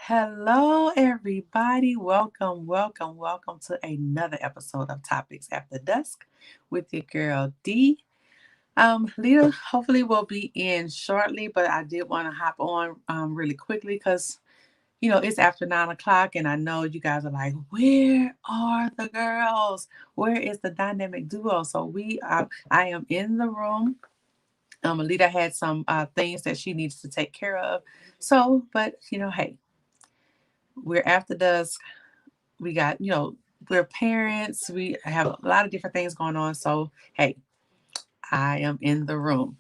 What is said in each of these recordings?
Hello, everybody. Welcome to another episode of Topics After Dusk with your girl D. Lida hopefully will be in shortly, but I did want to hop on really quickly because it's after 9 o'clock, and I know you guys are like, where are the girls? Where is the dynamic duo? So I am in the room. Alita had some things that she needs to take care of. So, but hey, we're after dusk. We got, we're parents. We have a lot of different things going on. So, hey, I am in the room,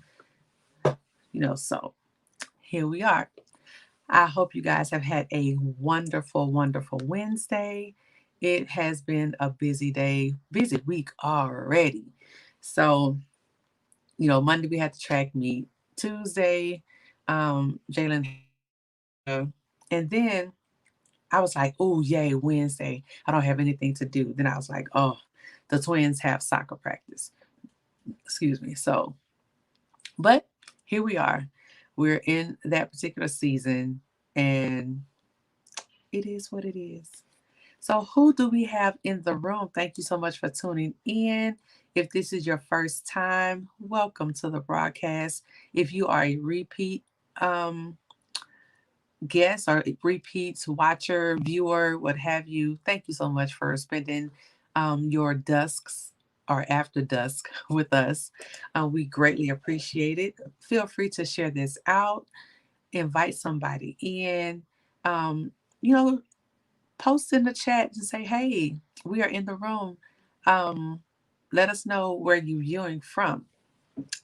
so here we are. I hope you guys have had a wonderful Wednesday. It has been a busy day, busy week already. So, Monday we had the track meet. Tuesday, Jalen, and then I was like, oh, yay, Wednesday. I don't have anything to do. Then I was like, oh, the twins have soccer practice. Excuse me. So, but here we are. We're in that particular season, and it is what it is. So, who do we have in the room? Thank you so much for tuning in. If this is your first time, welcome to the broadcast. If you are a repeat um, guest or repeats watcher, viewer, what have you, thank you so much for spending your dusks or after dusk with us. We greatly appreciate it. Feel free to share this out, invite somebody in. Um, you know, Post in the chat and say, hey, we are in the room. Um, Let us know where you're viewing from.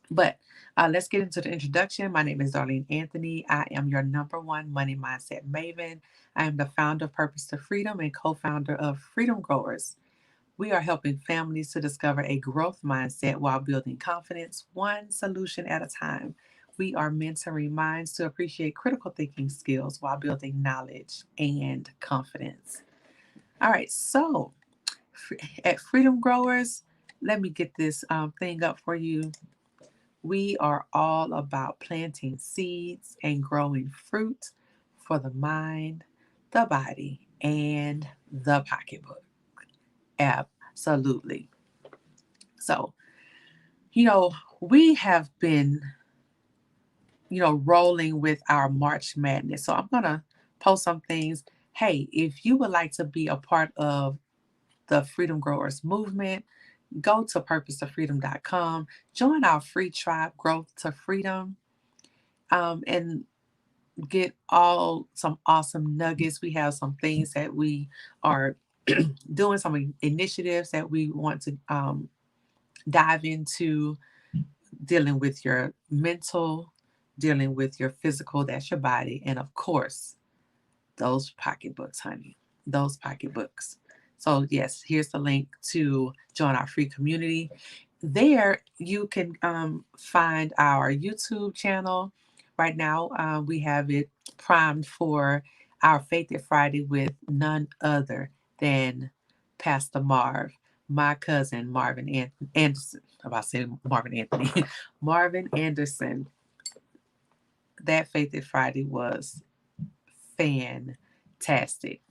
But let's get into the introduction. My name is Darlene Anthony. I am your number one money mindset maven. I am the founder of Purpose to Freedom and co founder of Freedom Growers. We are helping families to discover a growth mindset while building confidence, one solution at a time. We are mentoring minds to appreciate critical thinking skills while building knowledge and confidence. All right, so at Freedom Growers, let me get this thing up for you. We are all about planting seeds and growing fruit for the mind, the body, and the pocketbook. Absolutely. So, you know, we have been, rolling with our March Madness. So I'm going to post some things. Hey, if you would like to be a part of the Freedom Growers movement, go to purposetofreedom.com, join our free tribe, Growth to Freedom, and get all some awesome nuggets. We have some things that we are doing, some initiatives that we want to dive into, dealing with your mental, dealing with your physical, that's your body, and of course, those pocketbooks, honey, those pocketbooks. So, yes, here's the link to join our free community. There, you can find our YouTube channel. Right now, we have it primed for our Faith It Friday with none other than Pastor Marv, my cousin Marvin Anderson. I'm about to say Marvin Anthony, Marvin Anderson. That Faith It Friday was fantastic.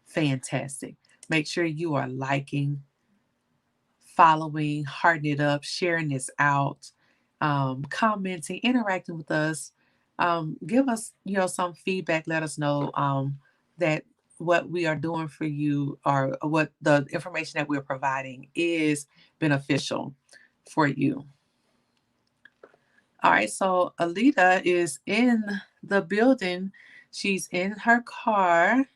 Fantastic. Make sure you are liking, following, hearting it up, sharing this out, commenting, interacting with us. Give us, some feedback. Let us know that what we are doing for you or what the information that we're providing is beneficial for you. All right, so Alita is in the building. She's in her car.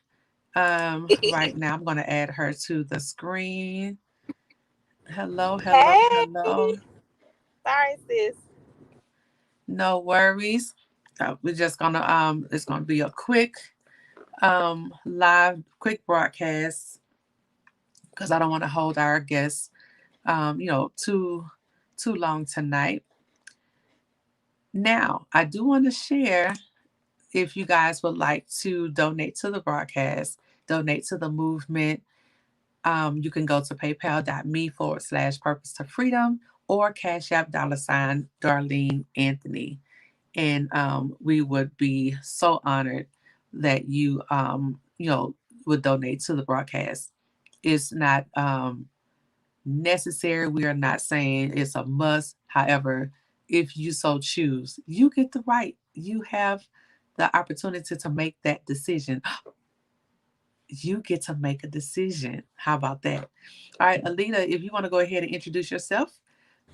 Right now, I'm going to add her to the screen. Hello, hello, Hey, hello. sorry, sis. No worries. We're just gonna it's gonna be a quick live quick broadcast because I don't want to hold our guests too long tonight. Now, I do want to share if you guys would like to donate to the broadcast, donate to the movement. You can go to paypal.me/purpose to freedom or Cash App $ Darlene Anthony. And we would be so honored that you would donate to the broadcast. It's not necessary. We are not saying it's a must. However, if you so choose, you get the right. You have the opportunity to make that decision. You get to make a decision. How about that? All right, Alita, if you want to go ahead and introduce yourself,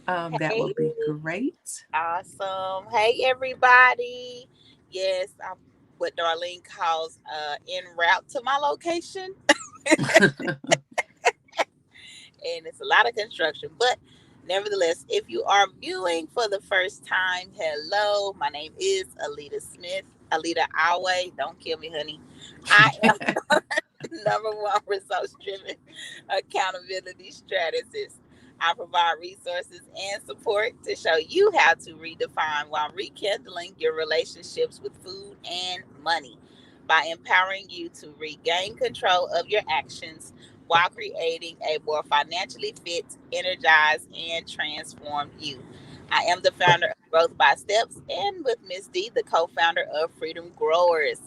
that Hey, would be great. awesome. Hey, everybody. Yes, I'm what Darlene calls en route to my location, and it's a lot of construction. But nevertheless, if you are viewing for the first time, hello. My name is Alita Smith. Alita Awe. Don't kill me, honey. I am number one results driven accountability strategist. I provide resources and support to show you how to redefine while rekindling your relationships with food and money by empowering you to regain control of your actions while creating a more financially fit, energized, and transformed you. I am the founder of Growth by Steps and with Miss D, the co founder of Freedom Growers.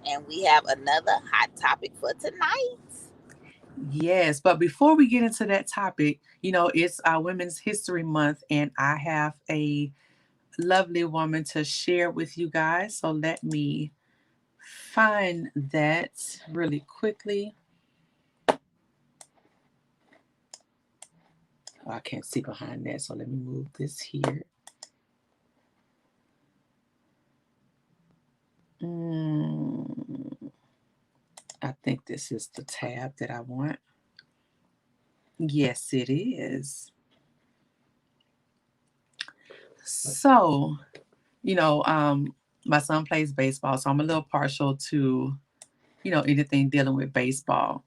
And we have another hot topic for tonight. Yes, but before we get into that topic, it's Women's History Month, and I have a lovely woman to share with you guys. So let me find that really quickly. Oh, I can't see behind that, so let me move this here. Mm, I think this is the tab that I want. Yes, it is. So, you know, um, my son plays baseball, so I'm a little partial to, anything dealing with baseball.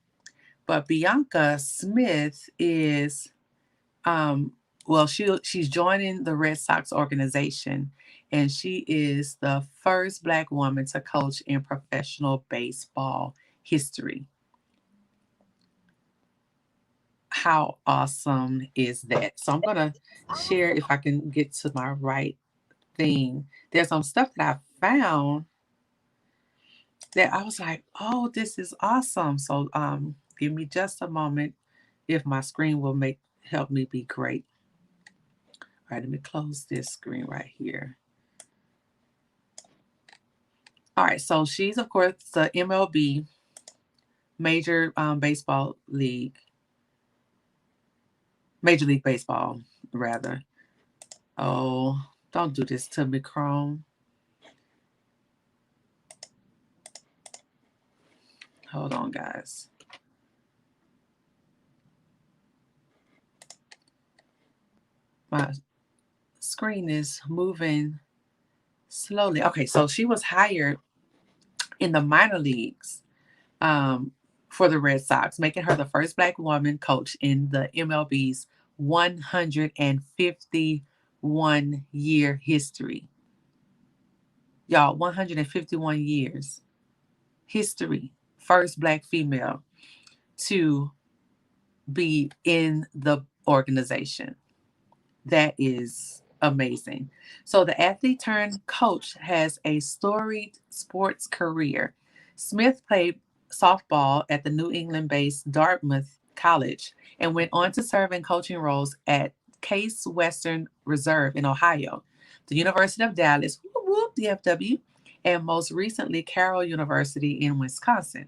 But Bianca Smith is, um, well, she's joining the Red Sox organization, and she is the first Black woman to coach in professional baseball history. How awesome is that? So I'm gonna share if I can get to my right thing. There's some stuff that I found that I was like, oh, this is awesome. So give me just a moment if my screen will make help me be great. All right, let me close this screen right here. All right, so she's of course the MLB Major Baseball League, Major League Baseball rather. Oh, don't do this to me, Chrome. Hold on, guys. My screen is moving slowly. Okay, so she was hired in the minor leagues um, for the Red Sox, making her the first Black woman coach in the MLB's 151-year history. Y'all, 151 years history. First Black female to be in the organization. That is amazing. So the athlete turned coach has a storied sports career. Smith played softball at the New England based Dartmouth College and went on to serve in coaching roles at Case Western Reserve in Ohio, the University of Dallas, whoop, whoop, DFW, and most recently Carroll University in Wisconsin.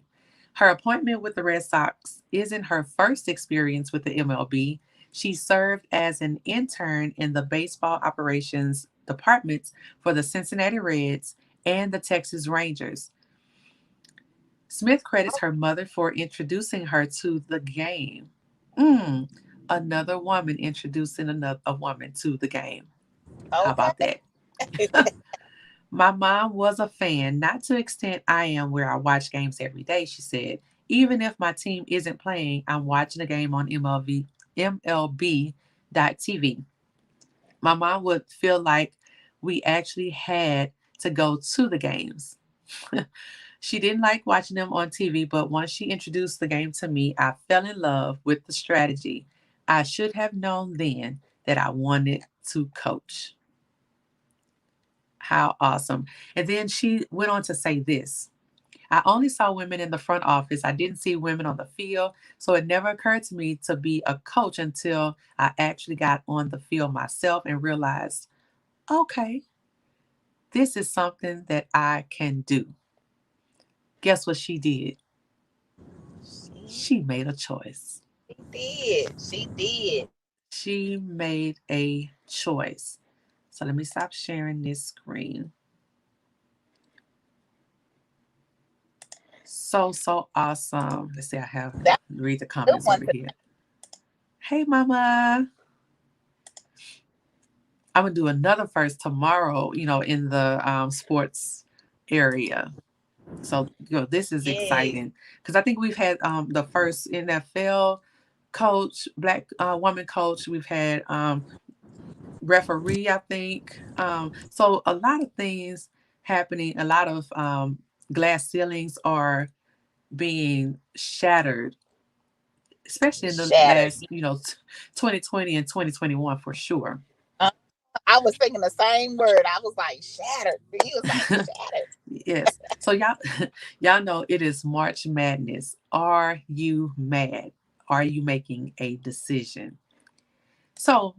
Her appointment with the Red Sox isn't her first experience with the MLB. She served as an intern in the baseball operations departments for the Cincinnati Reds and the Texas Rangers. Smith credits her mother for introducing her to the game. Mm, another woman introducing another a woman to the game. How Okay. about that? My mom was a fan, not to the extent I am where I watch games every day, she said. Even if my team isn't playing, I'm watching a game on MLB.TV. My mom would feel like we actually had to go to the games. She didn't like watching them on TV, but once she introduced the game to me, I fell in love with the strategy. I should have known then that I wanted to coach. How awesome. And then she went on to say this. I only saw women in the front office. I didn't see women on the field. So it never occurred to me to be a coach until I actually got on the field myself and realized, okay, this is something that I can do. Guess what she did? She, She made a choice. she did. She did. She made a choice. So let me stop sharing this screen. So, so awesome. Let's see, I have That's read the a good comments one over to here. Hey, mama. I'm gonna do another first tomorrow, in the sports area. So, this is yes. exciting because I think we've had the first NFL coach, black woman coach. We've had referee, I think. So a lot of things happening. A lot of glass ceilings are being shattered, especially in the Shattered. last, 2020 and 2021 for sure. Uh, I was thinking the same word. I was like shattered. He was like shattered. Yes. So y'all, y'all know it is March Madness. Are you mad? Are you making a decision? So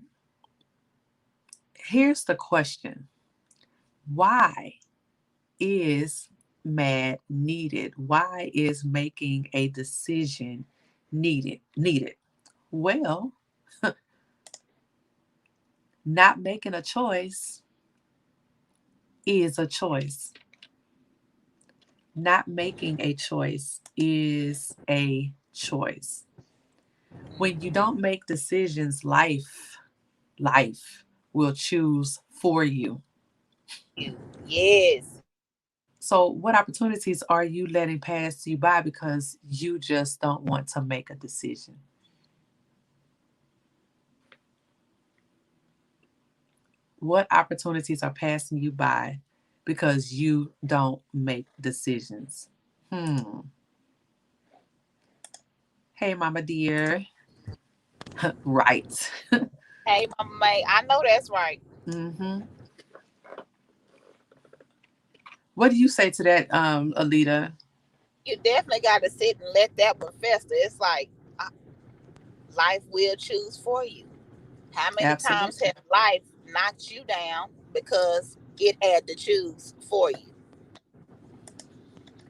here's the question: why is mad needed? Why is making a decision needed? Well, not making a choice is a choice. Not making a choice is a choice. When you don't make decisions, life will choose for you. You. Yes. So, what opportunities are you letting pass you by because you just don't want to make a decision? What opportunities are passing you by because you don't make decisions? Hmm. Hey, mama dear. Right. Hey, Mama May. I know that's right. hmm What do you say to that, Alita? You definitely got to sit and let that one fester. It's like uh, life will choose for you. How many times Absolutely. has life knocked you down because it had to choose for you?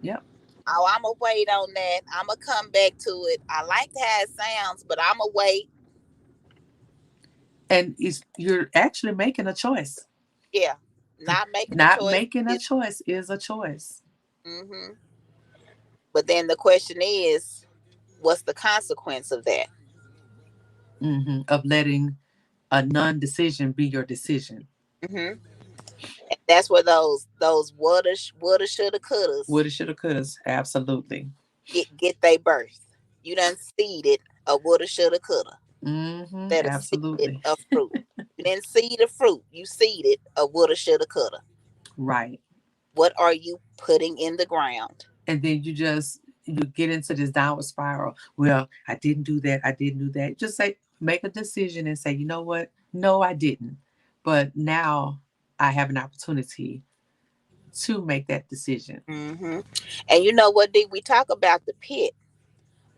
Yep. Oh, I'm gonna wait on that. I'm gonna come back to it. I like how it sounds, but I'm gonna wait. And you're actually making a choice. Yeah, not making a Not choice making a is. choice is a choice. Hmm. But then the question is, what's the consequence of that? Of letting a non decision be your decision. Hmm. And that's where those woulda, shoulda, couldas Woulda, shoulda, couldas. Absolutely. get their birth. You done seeded a woulda, shoulda, coulda. That a seeded Absolutely. a fruit. You didn't seed a fruit. You seeded a woulda, shoulda, coulda. Right. What are you putting in the ground? And then you get into this downward spiral. Well, I didn't do that. I didn't do that. Just say, make a decision and say, you know what? No, I didn't. But now I have an opportunity to make that decision. Hmm. And you know what, D? We talk about the pit.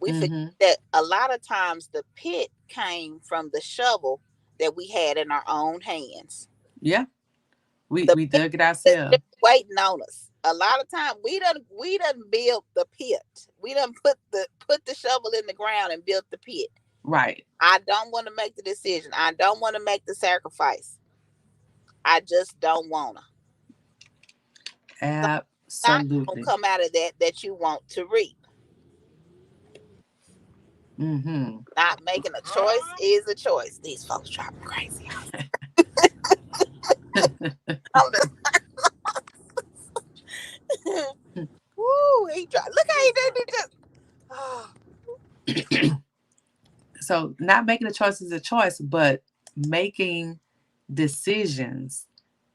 We forget Mm-hmm. that a lot of times the pit came from the shovel that we had in our own hands. Yeah. We The we pit dug it is ourselves. just waiting on us. A lot of time we done built the pit. We done put the shovel in the ground and built the pit. Right. I don't want to make the decision. I don't want to make the sacrifice. I just don't wanna. So not gonna Absolutely. come out of that you want to reap. Mm-hmm. Not making a choice is a choice. These folks drive me crazy. I'm just, woo, he drive. Look how he did it. Just, oh, So not making a choice is a choice, but making decisions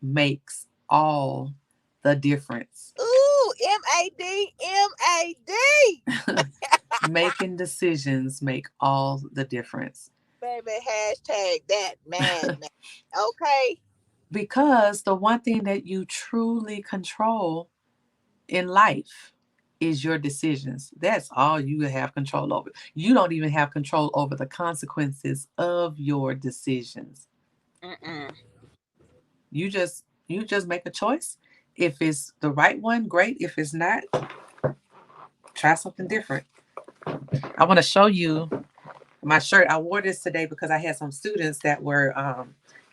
makes all the difference. ooh, M.A.D. Making decisions make all the difference. Baby, hashtag that madman. Okay. Because the one thing that you truly control in life, is your decisions. That's all you have control over. You don't even have control over the consequences of your decisions. Mm-mm. You just make a choice. If it's the right one, great. If it's not, try something different. I want to show you my shirt. I wore this today because I had some students that were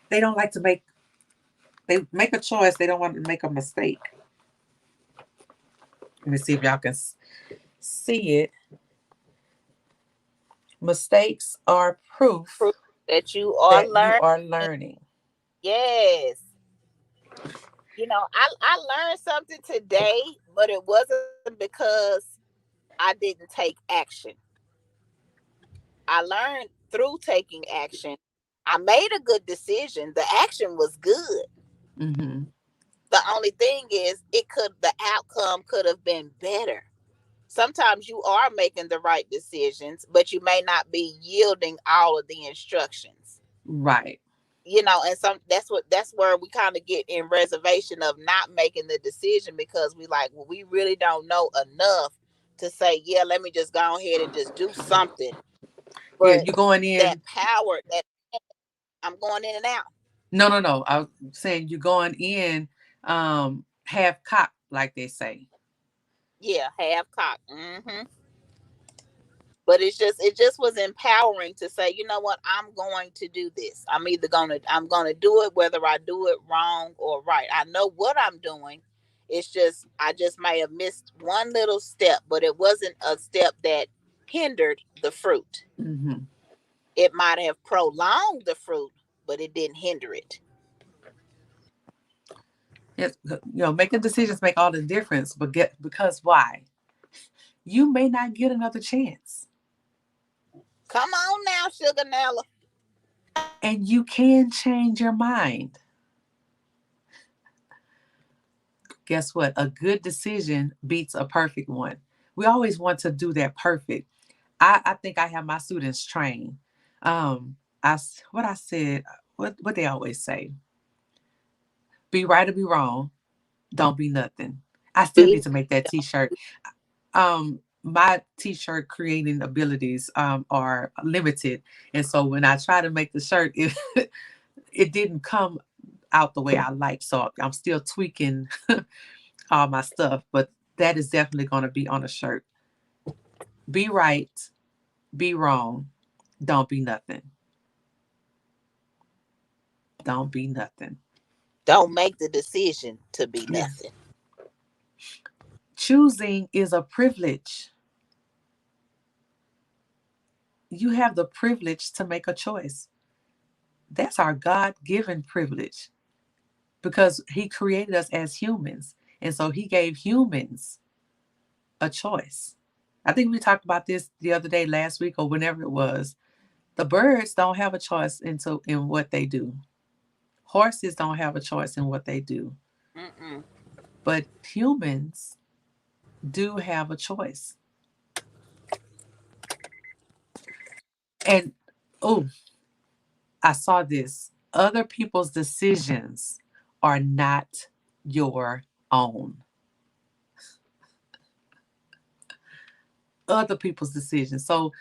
they don't like to make they make a choice. They don't want to make a mistake. Let me see if y'all can see it. Mistakes are proof Proof that you are that you learning. are learning. Yes. I learned something today, but it wasn't because I didn't take action. I learned through taking action. I made a good decision. The action was good. Mm-hmm. The only thing is the outcome could have been better. Sometimes you are making the right decisions, but you may not be yielding all of the instructions. Right. And that's where we kind of get in reservation of not making the decision, because we like, well, we really don't know enough to say, yeah, let me just go ahead and just do something. Yeah, But you're going that in. power that I'm going in and out. No, no, no. I was saying you're going in half cocked, like they say. Yeah, half cock. But it just was empowering to say, you know what, I'm going to do this. I'm gonna do it, whether I do it wrong or right. I know what I'm doing. It's just I just may have missed one little step, but it wasn't a step that hindered the fruit. Mm-hmm. It might have prolonged the fruit, but it didn't hinder it. Yes, making decisions make all the difference. But because why? You may not get another chance, Come on now, Sugar Nella. and you can change your mind. Guess what? A good decision beats a perfect one. We always want to do that perfect. I think I have my students trained. What I said, what they always say: be right or be wrong, don't be nothing. I still need Be to make that T-shirt. My T-shirt creating abilities are limited, and so when I try to make the shirt, it didn't come out the way I like. So I'm still tweaking all my stuff, but that is definitely going to be on a shirt. Be right, be wrong, don't be nothing. Don't be nothing. don't make the decision to be Yeah. nothing. Choosing is a privilege. You have the privilege to make a choice. That's our God given privilege because He created us as humans. And so He gave humans a choice. I think we talked about this the other day, last week, or whenever it was. The birds don't have a choice in what they do. Horses don't have a choice in what they do. Mm-mm. But humans do have a choice. And oh, I saw this. Other people's decisions are not your own. Other people's decisions. So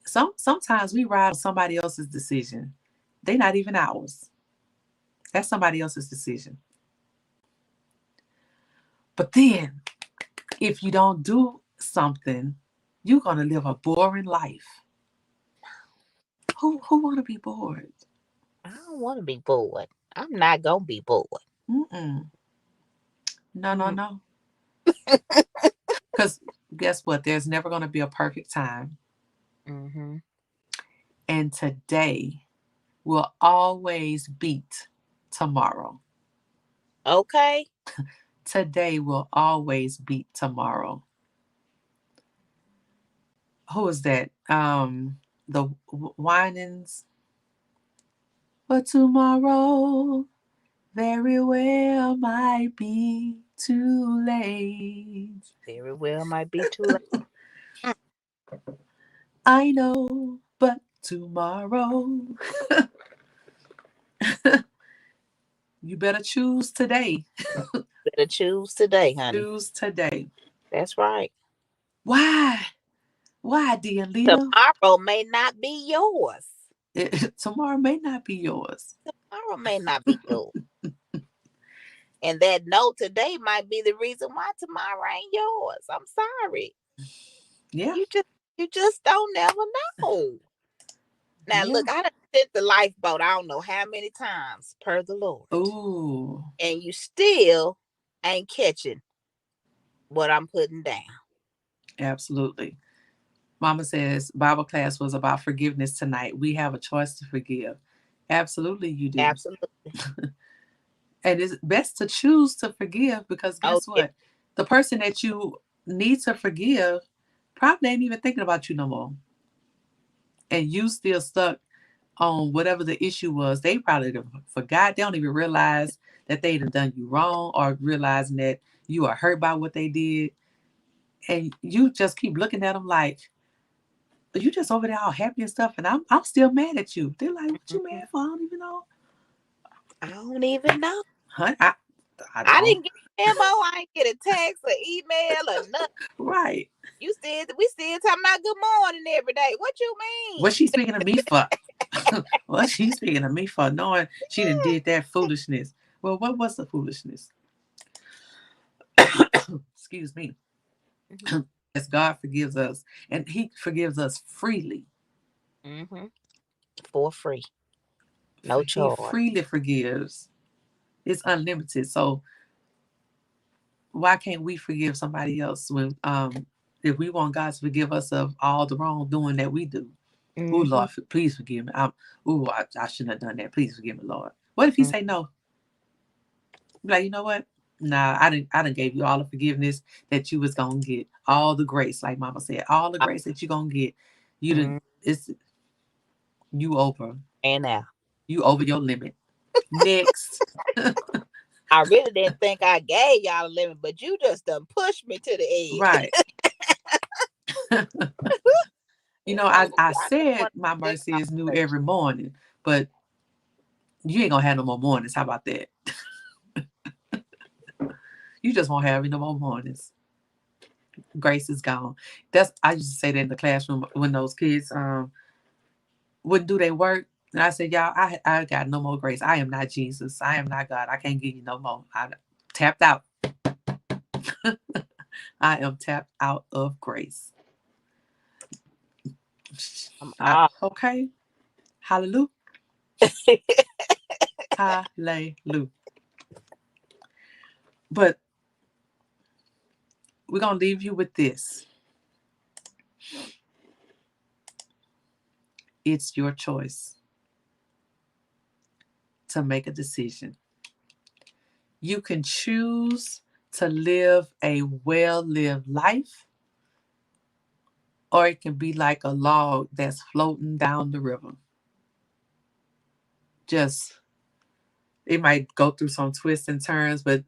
sometimes we ride on somebody else's decision. They're not even ours. That's somebody else's decision. But then if you don't do something, you're gonna live a boring life. Who wanna be bored? I don't want to be bored. I'm not gonna be bored. Mm-mm. No, no, Mm. no. Because guess what? There's never gonna be a perfect time. Mm-hmm. And today will always beat tomorrow. Okay. Today will always beat tomorrow. Who is that? The Winans. But tomorrow very well might be too late. Very well might be too late. I know, but tomorrow you better choose today. Better choose today, honey. Choose today. That's right. Why? Why, dear Lida? Tomorrow may not be yours. Tomorrow may not be yours. Tomorrow may not be yours. And that no today might be the reason why tomorrow ain't yours. I'm sorry. Yeah, You just you just don't never know. Now yeah. look, I done sent the lifeboat I don't know how many times per the Lord. Ooh, And you still ain't catching what I'm putting down. absolutely. Mama says Bible class was about forgiveness tonight. We have a choice to forgive. Absolutely, you do. Absolutely. And it's best to choose to forgive because Oh guess yeah. what? The person that you need to forgive probably ain't even thinking about you no more. And you still stuck on whatever the issue was. They probably forgot. They don't even realize that they done you wrong or realizing that you are hurt by what they did. And you just keep looking at them like, you just over there all happy and stuff. And I'm still mad at you. They're like, what you Mhm. mad for? I don't even know. I don't even know. Hun, I I don't. didn't get a memo. I didn't get a text or email or nothing. Right. We still talking about good morning every day. What you What's mean? she speaking to me for? What's she speaking to me for? Knowing she done did that foolishness. Well, what was the foolishness? Excuse me. Mm-hmm. As God forgives us, and He forgives us freely. Mm-hmm. For free, no He charge. freely forgives. It's unlimited. So why can't we forgive somebody else when if we want God to forgive us of all the wrongdoing that we do? Oh Mm-hmm. Lord, please forgive me. I shouldn't have done that. Please forgive me, Lord. What if He say no? Be like, you know what? Nah, I didn't gave you all the forgiveness that you was gonna get, all the grace, like Mama said, all the grace that you gonna get. You didn't. Mm-hmm. It's you over. And now, You over your limit. Next, I really didn't think I gave y'all a limit, but you just done pushed me to the edge. right? You It's know, like I I just said want my to mercy is new every morning, but you ain't gonna have no more mornings. How about that? You just won't have any more mornings. Grace is gone. That's I used to say that in the classroom when those kids wouldn't do their work. And I said, y'all, I got no more grace. I am not Jesus. I am not God. I can't give you no more. I tapped out. I am tapped out of grace. I'm off. Okay. Hallelujah. Hallelujah. But we're going to leave you with this. It's your choice to make a decision. You can choose to live a well lived life, or it can be like a log that's floating down the river. Just, it might go through some twists and turns, but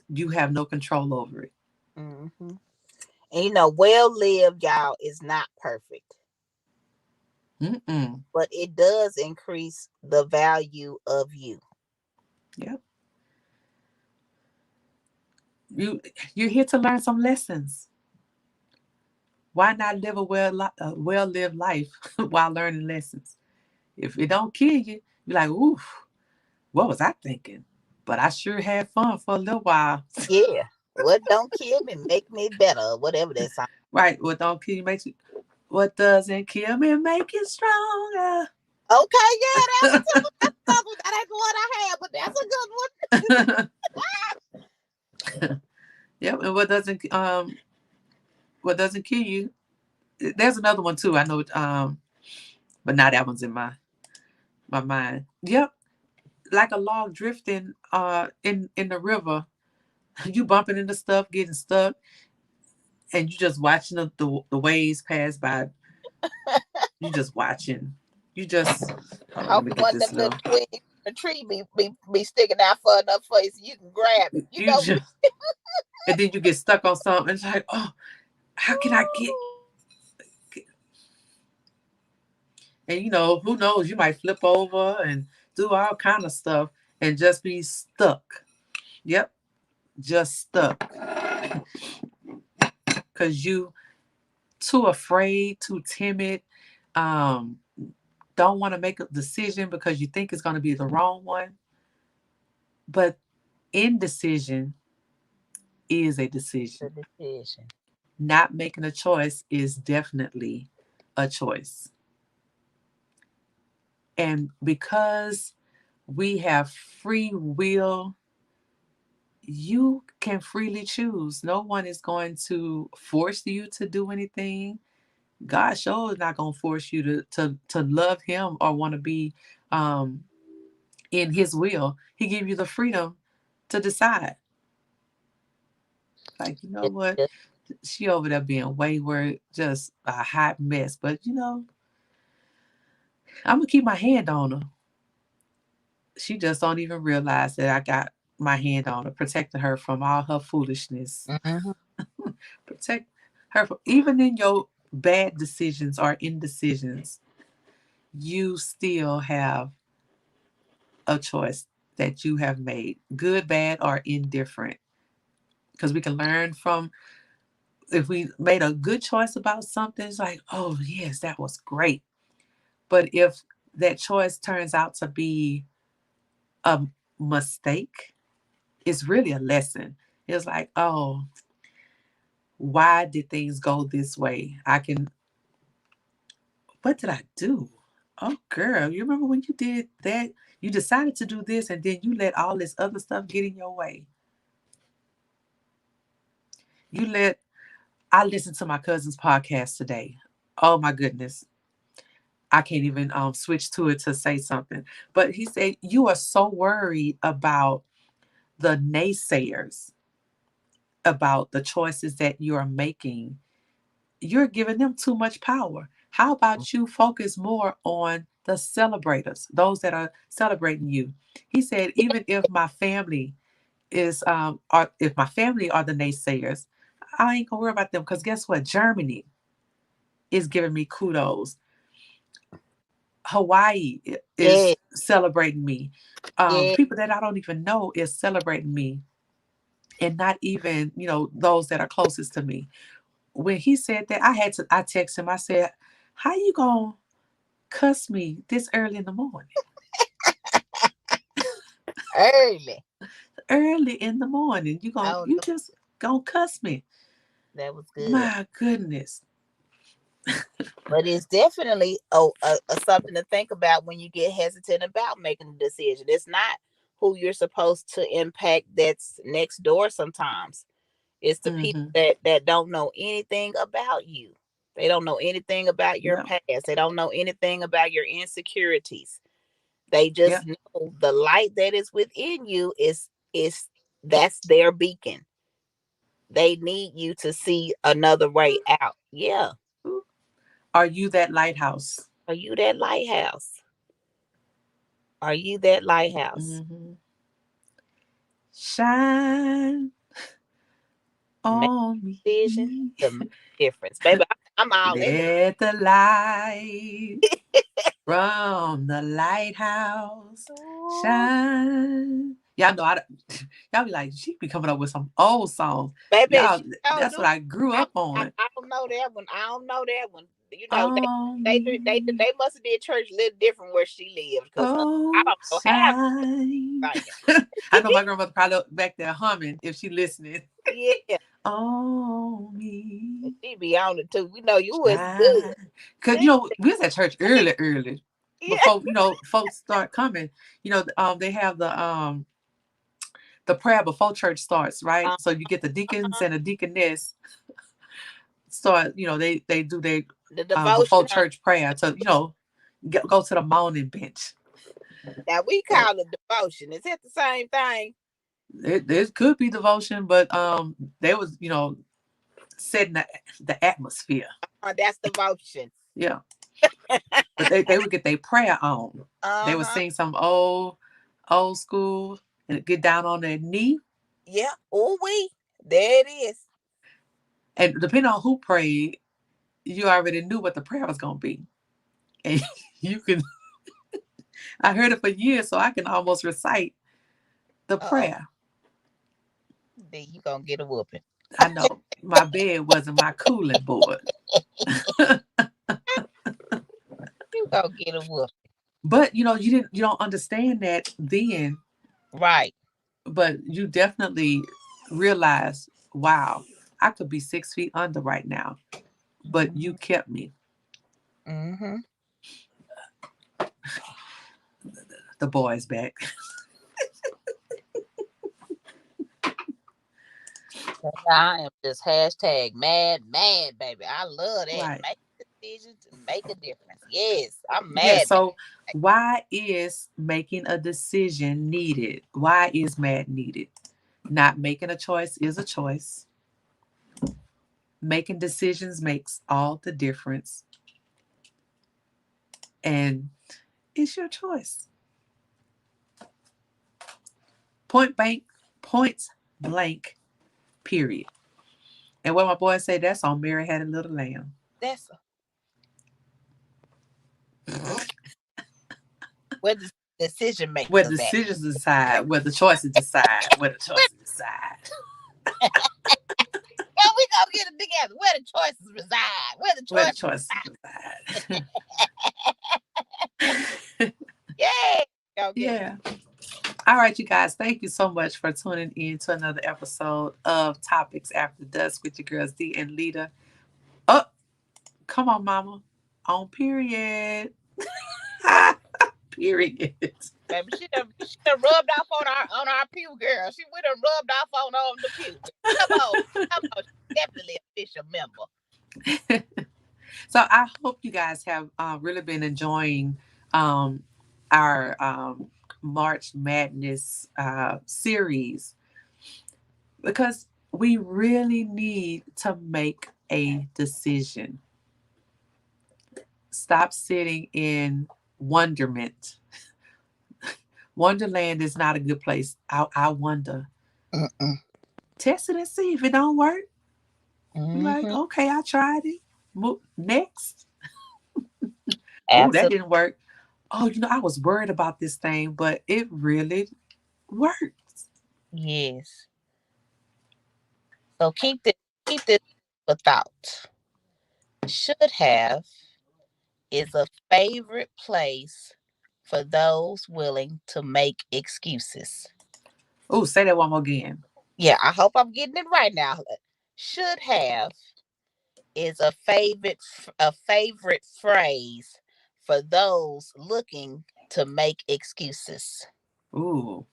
you have no control over it. Mm-hmm. And well lived, y'all, is not perfect, Mm-mm. but it does increase the value of you. Yep. You, you're here to learn some lessons. Why not live a well lived life while learning lessons? If it don't kill you, you're like, oof, what was I thinking? But I sure had fun for a little while. Yeah. What don't kill me make me better, whatever that song. Right. What don't kill you makes you. What doesn't kill me make you stronger. Okay, yeah, that one too. That's another one. That ain't the one I had, but that's a good one. Yep. And what doesn't kill you. There's another one too. I know. But now that one's in my mind. Yep. Like a log drifting in the river. You bumping into stuff, getting stuck, and you just watching the waves pass by. You just watching. You just I hold on, let hope me it get wasn't this them little little. twigs. The tree be sticking out far enough for you so you can grab it. You just and then you get stuck on something. And it's like, oh, how can I get? And who knows? You might flip over and do all kind of stuff and just be stuck. Yep, just stuck because you. too afraid, too timid, um, don't want to make a decision because you think it's going to be the wrong one. But indecision is a The decision. decision. Not making a choice is definitely a choice. And because we have free will, you can freely choose. No one is going to force you to do anything. God sure is not going to force you to love him or want to be um, in his will. He give you the freedom to decide. Like, you know Just, what? just, She over there being wayward, just a hot mess. But I'm gonna keep my hand on her. She just don't even realize that I got my hand on her, protecting her from all her foolishness. mhm. Protect her from, even in your bad decisions or indecisions, you still have a choice that you have made, good, bad, or indifferent. Because we can learn from, if we made a good choice about something, it's like, oh yes, that was great. But if that choice turns out to be a mistake, it's really a lesson. It's like, oh, why did things go this way? What did I do? Oh, girl, you remember when you did that? You decided to do this and then you let all this other stuff get in your way. You let, I listened to my cousin's podcast today. Oh my goodness. I can't even switch to it to say something. But he said, you are so worried about the naysayers, about the choices that you are making. You're giving them too much power. How about you focus more on the celebrators, those that are celebrating you? He said, even if my family or if my family are the naysayers, I ain't gonna worry about them because guess what? Germany is giving me kudos. Hawaii Yeah, is celebrating me. yeah. People that I don't even know is celebrating me, and not even those that are closest to me. When he said that, I texted him. I said, "How you gonna cuss me this early in the morning? Early. Early in the morning, Oh, you just gonna cuss me? that was good. My goodness." But it's definitely something to think about when you get hesitant about making a decision. It's not who you're supposed to impact that's next door sometimes. It's the people Mm-hmm. that don't know anything about you. They don't know anything about your Yep. past. They don't know anything about your insecurities. They just Yep. know the light that is within you is that's their beacon. They need you to see another way out. Yeah. Are you that lighthouse? Are you that lighthouse? Are you that lighthouse? Mm-hmm. Shine Make on a decision me. to make a difference. Baby, I'm all in it. Let the light from the lighthouse Ooh, shine. Y'all know y'all be like, she be coming up with some old songs. baby, Y'all, she told that's what do. I grew up on. I don't know that one. I don't know that one. You know, On me. they must have did church a little different where she lived because I Oh, don't know half shine. singing. I know my grandmother probably back there humming if she listening. Yeah, On me. she be on it too. We know you was good. Shine. Cause we was at church early, early. Yeah. Before, folks start coming. They have the prayer before church starts, right? Uh, So you get the deacons and the deaconess start, they do their the before devotion. church prayer to, go to the mourning bench. Now we So call it devotion. Is that the same thing? it could be devotion, but they was, setting the atmosphere. That's devotion. Yeah. But they would get their prayer on. They would Uh-huh. sing some old school and get down on their knee. Yeah. Oh we. There it is. And depending on who prayed, you already knew what the prayer was gonna be. And you can I heard it for years, so I can almost recite the Uh-oh. prayer. Then you gonna get a whooping. I know. My bed wasn't my cooling board. You go get a whoop. But you don't understand that then, Right. but you definitely realize, wow, I could be 6 feet under right now, but you Mm-hmm. kept me. Mm-hmm. The boys back. I am just hashtag mad, baby. I love that. Right. Make decisions and make a difference. Yes, I'm Yeah, mad. so why is making a decision needed? Why is mad needed? Not making a choice is a choice. Making decisions makes all the difference. And it's your choice. Point blank, point blank, period. And what my boys say, that's on Mary Had a Little Lamb. That's where the decision Where makers at. decisions decide, where the choices decide, where the choices decide, Yeah, we gonna get it together. Where the choices reside. Where the where the choices choices reside. Yeah. Go get it. Yeah. All right, you guys, thank you so much for tuning in to another episode of Topics After Dusk with your girls D and Lida. Oh, come on, mama. On period. Period. Baby, she done rubbed off on our pew girl. We done rubbed off on the pew. Come on. Come on. She's definitely a official member. So I hope you guys have really been enjoying um, our March Madness series, because we really need to make a decision. Stop sitting in wonderment. Wonderland is not a good place. I wonder. Mm-mm. Test it and see if it don't work. Be like, Mm-hmm. okay, I tried it. Next. Oh, that Absolutely. didn't work. Oh, I was worried about this thing, but it really works. Yes. So keep this for thought. Should have is a favorite place for those willing to make excuses. Oh, say that one more again. Yeah, I hope I'm getting it right now. Should have is a favorite phrase for those looking to make excuses. Ooh,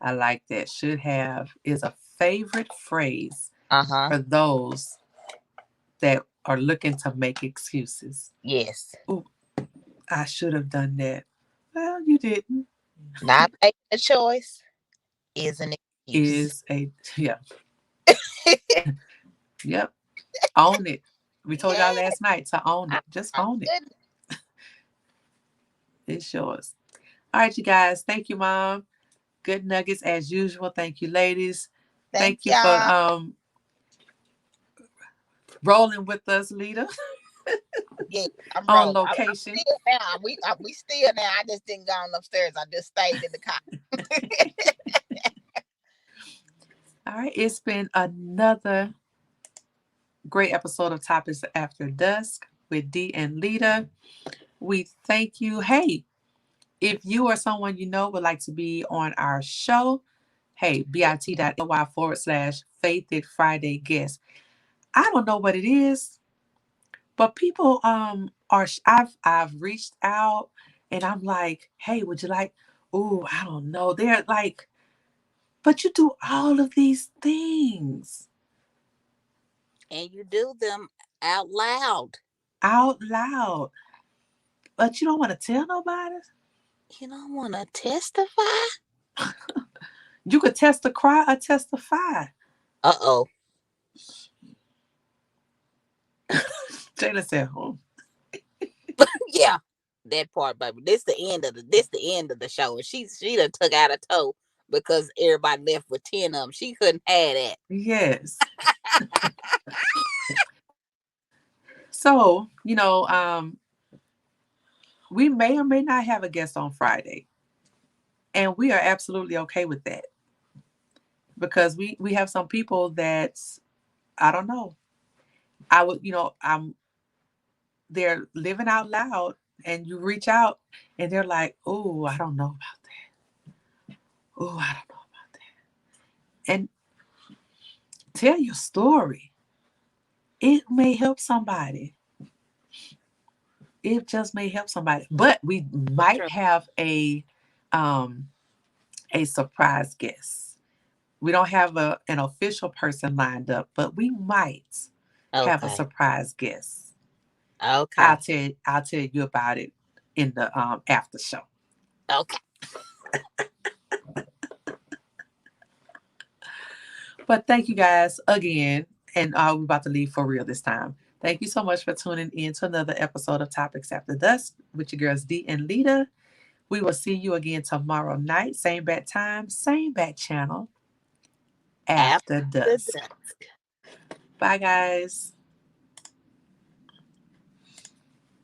I like that. Should have is a favorite phrase Uh-huh. for those that are looking to make excuses. Yes. Ooh, I should have done that. Well, you didn't. Not making a choice is an excuse. Is a yeah, yep. Own it. We told y'all Yeah. last night to own I, it. Just I own it. couldn't. It's yours. All right, you guys. Thank you, Mom. Good nuggets as usual. Thank you, ladies. Thank Thank you for y'all. rolling with us, Lida, Yeah, I'm on rolling. I'm location. still now. We still now. I just didn't go on upstairs. I just stayed in the car. All right. It's been another great episode of Topics After Dusk with D and Lida. We thank you. Hey, if you or someone you know would like to be on our show, hey, bit.ly/Faith It Friday guest. I don't know what it is, but people are I've reached out and I'm like, hey, would you like, oh, I don't know. They're like, but you do all of these things And you do them out loud. out loud, but you don't want to tell nobody. You don't want to testify? You could testify or testify. Uh-oh. Jayla said, oh, Yeah. That part, baby. This the end of the show. And she done took out a toe because everybody left with 10 of them. She couldn't have that. yes. So, we may or may not have a guest on Friday. And we are absolutely okay with that, because we have some people that I don't know. I would, they're living out loud, and you reach out, and they're like, "Oh, I don't know about that. Oh, I don't know about that." And tell your story. It may help somebody. It just may help somebody. But we might True. have um a surprise guest. We don't have an official person lined up, but we might have a Okay. surprise guest. Okay. I'll tell you about it in the after show. Okay. But thank you guys again, and we're about to leave for real this time. Thank you so much for tuning in to another episode of Topics After Dusk with your girls D and Lida. We will see you again tomorrow night, same bat time, same bat channel, After after dusk. dusk. Bye, guys.